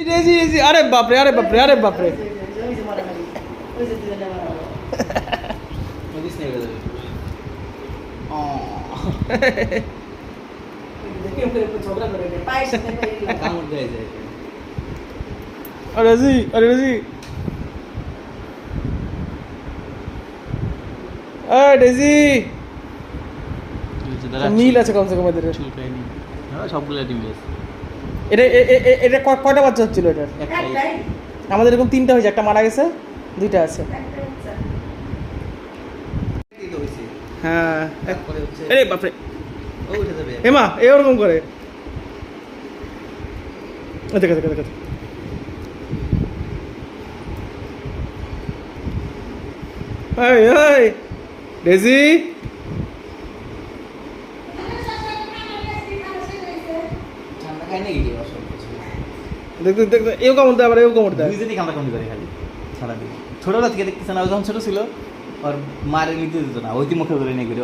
রেজি রেজি, আরে বাপরে আরে বাপরে আরে বাপরে। রেজি আরে রেজি, ডেজি মিল আছে কমসে কম এদের। সবগুলো ডিম আছে। এটা এটা কয়টা বাচ্চা হচ্ছিল এটার? আমাদের এরকম 3টা হয়েছে, একটা মারা গেছে, 2টা আছে। হ্যাঁ আরে বাপরে, এমা এরকম করে দেখে দেখে দেখে। এই এই ডেজি, দেখ দেখ দেখ, এও কামড় দেয় আবার এও কামড় দেয়। দুইজনই কামড়া কামড়ি করে খালি সারাদিন। ছোটবেলা থেকে দেখতেছে না, ও যখন ছোট ছিল ওর মারে নিতে দিত না, ওই মুখে ধরে নিয়ে ঘুরে